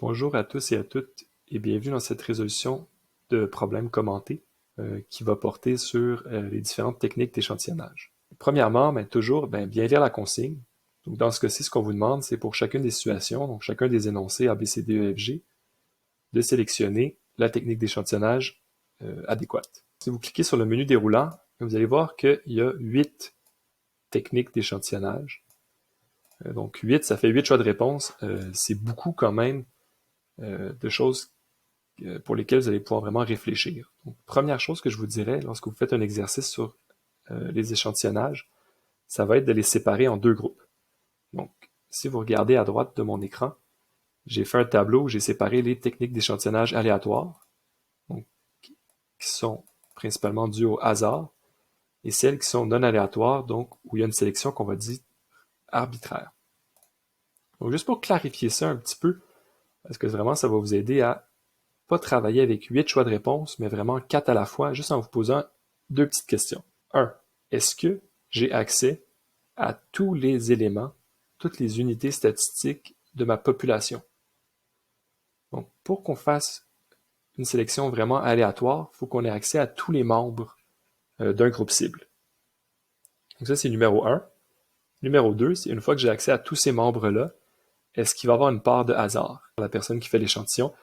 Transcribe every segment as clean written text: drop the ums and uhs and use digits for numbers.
Bonjour à tous et à toutes et bienvenue dans cette résolution de problèmes commentés qui va porter sur les différentes techniques d'échantillonnage. Premièrement, toujours bien lire la consigne. Donc dans ce cas-ci, ce qu'on vous demande, c'est pour chacune des situations, donc chacun des énoncés A, B, C, D, E, F, G, de sélectionner la technique d'échantillonnage adéquate. Si vous cliquez sur le menu déroulant, vous allez voir qu'il y a 8 techniques d'échantillonnage. Donc 8, ça fait 8 choix de réponse. C'est beaucoup quand même de choses pour lesquelles vous allez pouvoir vraiment réfléchir. Donc, première chose que je vous dirais lorsque vous faites un exercice sur les échantillonnages, ça va être de les séparer en deux groupes. Donc, si vous regardez à droite de mon écran, j'ai fait un tableau où j'ai séparé les techniques d'échantillonnage aléatoires, donc, qui sont principalement dues au hasard, et celles qui sont non aléatoires, donc où il y a une sélection qu'on va dire arbitraire. Donc, juste pour clarifier ça un petit peu, parce que vraiment, ça va vous aider à pas travailler avec 8 choix de réponse, mais vraiment 4 à la fois, juste en vous posant deux petites questions. 1. Est-ce que j'ai accès à tous les éléments, toutes les unités statistiques de ma population? Donc, pour qu'on fasse une sélection vraiment aléatoire, il faut qu'on ait accès à tous les membres d'un groupe cible. Donc ça, c'est numéro 1. Numéro 2, c'est une fois que j'ai accès à tous ces membres-là, est-ce qu'il va y avoir une part de hasard? La personne qui fait l'échantillon,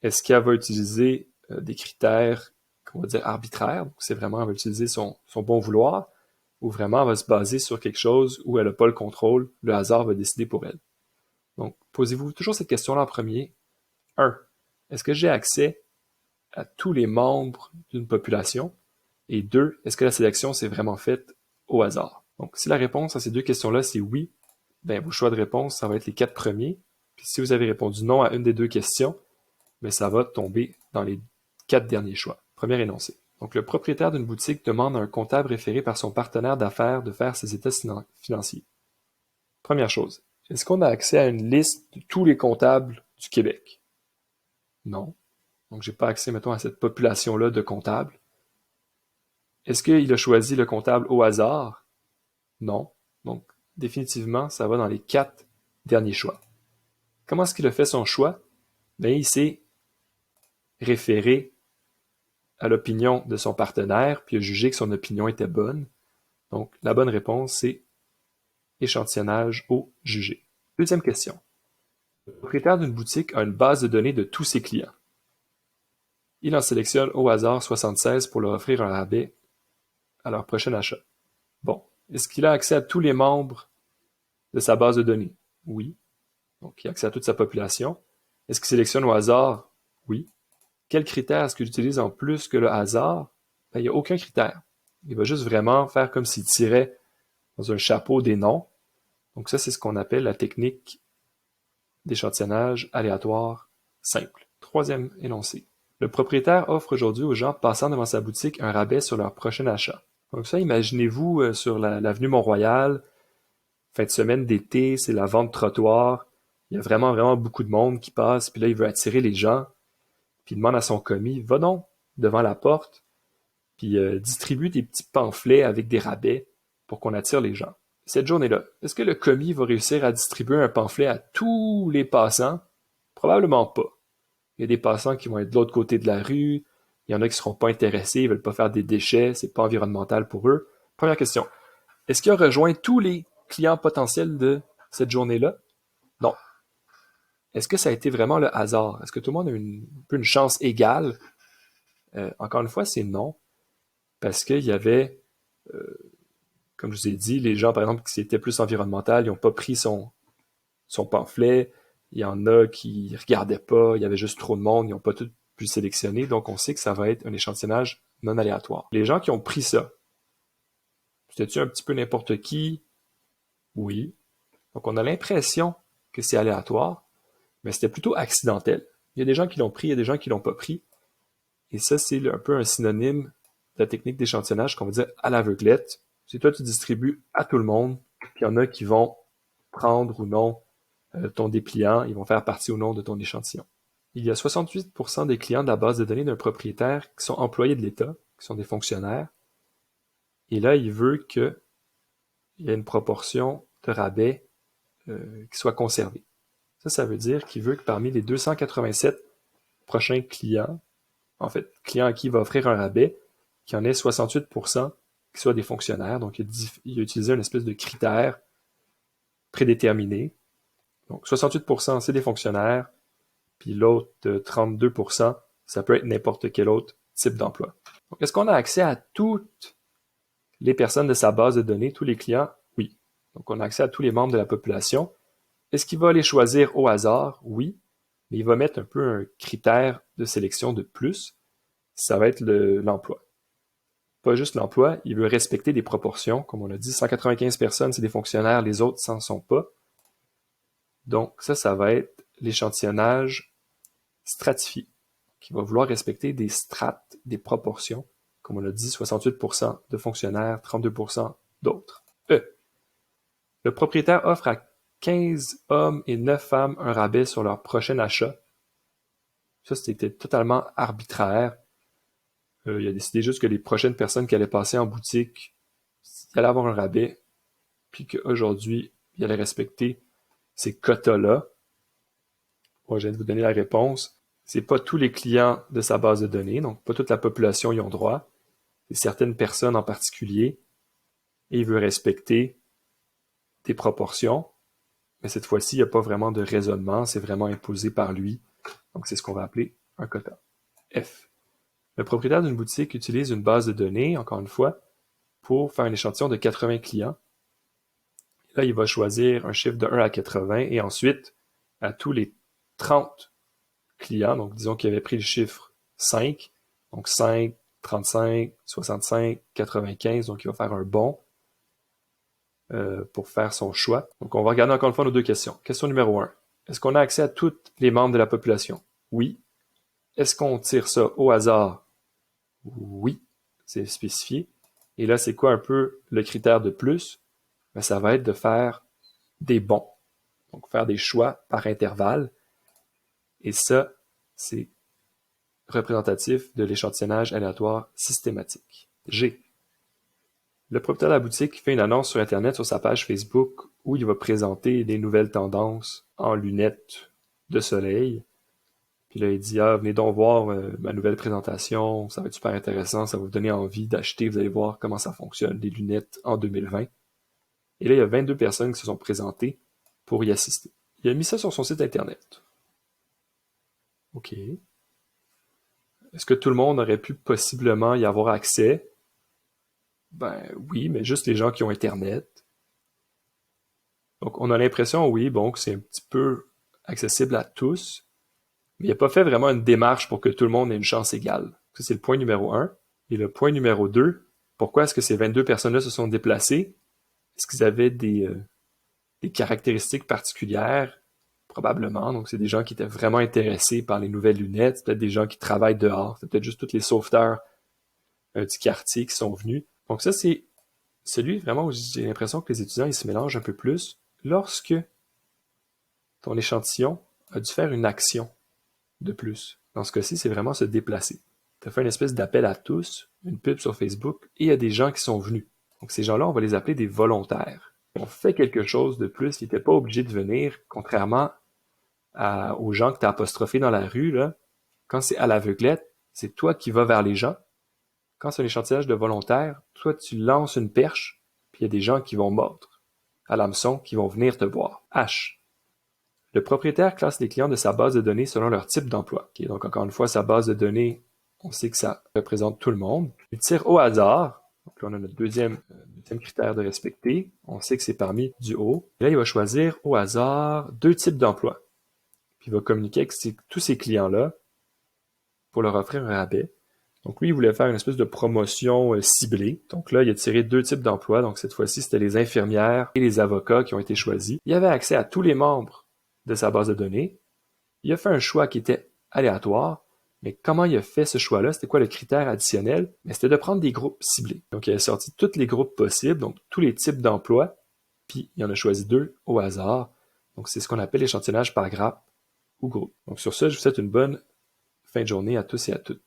est-ce qu'elle va utiliser des critères qu'on va dire arbitraires? Donc, c'est vraiment, elle va utiliser son bon vouloir, ou vraiment elle va se baser sur quelque chose où elle n'a pas le contrôle, le hasard va décider pour elle. Donc, posez-vous toujours cette question-là en premier. 1. Est-ce que j'ai accès à tous les membres d'une population? Et 2. Est-ce que la sélection s'est vraiment faite au hasard? Donc, si la réponse à ces deux questions-là, c'est oui, ben, vos choix de réponse, ça va être les 4 premiers. Puis si vous avez répondu non à une des deux questions, mais ça va tomber dans les 4 derniers choix. Premier énoncé. Donc, le propriétaire d'une boutique demande à un comptable référé par son partenaire d'affaires de faire ses états financiers. Première chose, est-ce qu'on a accès à une liste de tous les comptables du Québec? Non. Donc, j'ai pas accès, mettons, à cette population-là de comptables. Est-ce qu'il a choisi le comptable au hasard? Non. Donc, définitivement, ça va dans les 4 derniers choix. Comment est-ce qu'il a fait son choix? Bien, il s'est référé à l'opinion de son partenaire, puis a jugé que son opinion était bonne. Donc, la bonne réponse, c'est échantillonnage au jugé. Deuxième question. Le propriétaire d'une boutique a une base de données de tous ses clients. Il en sélectionne au hasard 76 pour leur offrir un rabais à leur prochain achat. Bon, est-ce qu'il a accès à tous les membres de sa base de données? Oui. Donc, il a accès à toute sa population. Est-ce qu'il sélectionne au hasard? Oui. Quels critères est-ce qu'il utilise en plus que le hasard? Ben, il n'y a aucun critère. Il va juste vraiment faire comme s'il tirait dans un chapeau des noms. Donc ça, c'est ce qu'on appelle la technique d'échantillonnage aléatoire simple. Troisième énoncé. Le propriétaire offre aujourd'hui aux gens passant devant sa boutique un rabais sur leur prochain achat. Donc ça, imaginez-vous sur l'avenue Mont-Royal, fin de semaine d'été, c'est la vente trottoir. Il y a vraiment beaucoup de monde qui passe, puis là, il veut attirer les gens, puis il demande à son commis, va donc devant la porte, puis distribue des petits pamphlets avec des rabais pour qu'on attire les gens. Cette journée-là, est-ce que le commis va réussir à distribuer un pamphlet à tous les passants? Probablement pas. Il y a des passants qui vont être de l'autre côté de la rue, il y en a qui seront pas intéressés, ils veulent pas faire des déchets, c'est pas environnemental pour eux. Première question, est-ce qu'il a rejoint tous les clients potentiels de cette journée-là? Non. Est-ce que ça a été vraiment le hasard? Est-ce que tout le monde a un peu une chance égale? Encore une fois, c'est non, parce qu'il y avait comme je vous ai dit, les gens, par exemple, qui étaient plus environnemental, ils n'ont pas pris son pamphlet. Il y en a qui regardaient pas, il y avait juste trop de monde, ils n'ont pas tout pu sélectionner. Donc, on sait que ça va être un échantillonnage non aléatoire. Les gens qui ont pris ça, c'était-tu un petit peu n'importe qui? Oui. Donc, on a l'impression que c'est aléatoire, mais c'était plutôt accidentel. Il y a des gens qui l'ont pris, il y a des gens qui l'ont pas pris. Et ça, c'est un peu un synonyme de la technique d'échantillonnage qu'on va dire à l'aveuglette. C'est toi, tu distribues à tout le monde, puis il y en a qui vont prendre ou non ton dépliant, ils vont faire partie ou non de ton échantillon. Il y a 68% des clients de la base de données d'un propriétaire qui sont employés de l'État, qui sont des fonctionnaires. Et là, il veut qu'il y ait une proportion de rabais qui soit conservée. Ça veut dire qu'il veut que parmi les 287 prochains clients, en fait, clients à qui il va offrir un rabais, qu'il y en ait 68% qui soient des fonctionnaires. Donc, il a utilisé une espèce de critère prédéterminé. Donc, 68% c'est des fonctionnaires, puis l'autre 32%, ça peut être n'importe quel autre type d'emploi. Donc, est-ce qu'on a accès à toutes les personnes de sa base de données, tous les clients? Oui. Donc, on a accès à tous les membres de la population. Est-ce qu'il va les choisir au hasard? Oui. Mais il va mettre un peu un critère de sélection de plus. Ça va être l'emploi. Pas juste l'emploi, il veut respecter des proportions. Comme on a dit, 195 personnes, c'est des fonctionnaires, les autres s'en sont pas. Donc, ça va être l'échantillonnage stratifié, qui va vouloir respecter des strates, des proportions. Comme on a dit, 68% de fonctionnaires, 32% d'autres. Le propriétaire offre à 15 hommes et 9 femmes un rabais sur leur prochain achat. Ça, c'était totalement arbitraire. Il a décidé juste que les prochaines personnes qui allaient passer en boutique, il allait avoir un rabais, puis qu'aujourd'hui, il allait respecter ces quotas-là. Moi, je viens de vous donner la réponse. C'est pas tous les clients de sa base de données, donc pas toute la population y ont droit. C'est certaines personnes en particulier. Et il veut respecter des proportions. Mais cette fois-ci, il n'y a pas vraiment de raisonnement, c'est vraiment imposé par lui. Donc, c'est ce qu'on va appeler un quota. F. Le propriétaire d'une boutique utilise une base de données, encore une fois, pour faire un échantillon de 80 clients. Là, il va choisir un chiffre de 1 à 80 et ensuite, à tous les 30 clients, donc disons qu'il avait pris le chiffre 5, donc 5, 35, 65, 95, donc il va faire un bon pour faire son choix. Donc on va regarder encore une fois nos deux questions. Question numéro 1. Est-ce qu'on a accès à tous les membres de la population? Oui. Est-ce qu'on tire ça au hasard? Oui, c'est spécifié. Et là, c'est quoi un peu le critère de plus? Ben, ça va être de faire des bons. Donc faire des choix par intervalle. Et ça, c'est représentatif de l'échantillonnage aléatoire systématique. G. Le propriétaire de la boutique fait une annonce sur Internet sur sa page Facebook où il va présenter des nouvelles tendances en lunettes de soleil. Puis là, il dit, venez donc voir ma nouvelle présentation, ça va être super intéressant, ça va vous donner envie d'acheter, vous allez voir comment ça fonctionne, les lunettes en 2020. Et là, il y a 22 personnes qui se sont présentées pour y assister. Il a mis ça sur son site Internet. OK. Est-ce que tout le monde aurait pu possiblement y avoir accès? Ben oui, mais juste les gens qui ont Internet. Donc on a l'impression, oui, bon, que c'est un petit peu accessible à tous, mais il n'a pas fait vraiment une démarche pour que tout le monde ait une chance égale. Ça, c'est le point numéro 1. Et le point numéro 2, pourquoi est-ce que ces 22 personnes-là se sont déplacées? Est-ce qu'ils avaient des caractéristiques particulières? Probablement. Donc, c'est des gens qui étaient vraiment intéressés par les nouvelles lunettes. C'est peut-être des gens qui travaillent dehors. C'est peut-être juste tous les sauveteurs du quartier qui sont venus. Donc ça, c'est celui vraiment où j'ai l'impression que les étudiants, ils se mélangent un peu plus lorsque ton échantillon a dû faire une action de plus. Dans ce cas-ci, c'est vraiment se déplacer. Tu as fait une espèce d'appel à tous, une pub sur Facebook, et il y a des gens qui sont venus. Donc ces gens-là, on va les appeler des volontaires. On fait quelque chose de plus, ils n'étaient pas obligés de venir, contrairement aux gens que tu as apostrophés dans la rue. Là. Quand c'est à l'aveuglette, c'est toi qui vas vers les gens. Quand c'est un échantillonnage de volontaires, toi tu lances une perche, puis il y a des gens qui vont mordre à l'hameçon, qui vont venir te boire. H. Le propriétaire classe les clients de sa base de données selon leur type d'emploi. Okay, donc encore une fois, sa base de données, on sait que ça représente tout le monde. Il tire au hasard. Donc là, on a notre deuxième critère de respecter. On sait que c'est parmi du haut. Et là, il va choisir au hasard 2 types d'emplois. Puis il va communiquer avec tous ces clients-là pour leur offrir un rabais. Donc lui, il voulait faire une espèce de promotion ciblée. Donc là, il a tiré 2 types d'emplois. Donc cette fois-ci, c'était les infirmières et les avocats qui ont été choisis. Il avait accès à tous les membres de sa base de données. Il a fait un choix qui était aléatoire, mais comment il a fait ce choix-là? C'était quoi le critère additionnel? Mais c'était de prendre des groupes ciblés. Donc il a sorti tous les groupes possibles, donc tous les types d'emplois, puis il en a choisi 2 au hasard. Donc c'est ce qu'on appelle l'échantillonnage par grappe ou groupe. Donc sur ça, je vous souhaite une bonne fin de journée à tous et à toutes.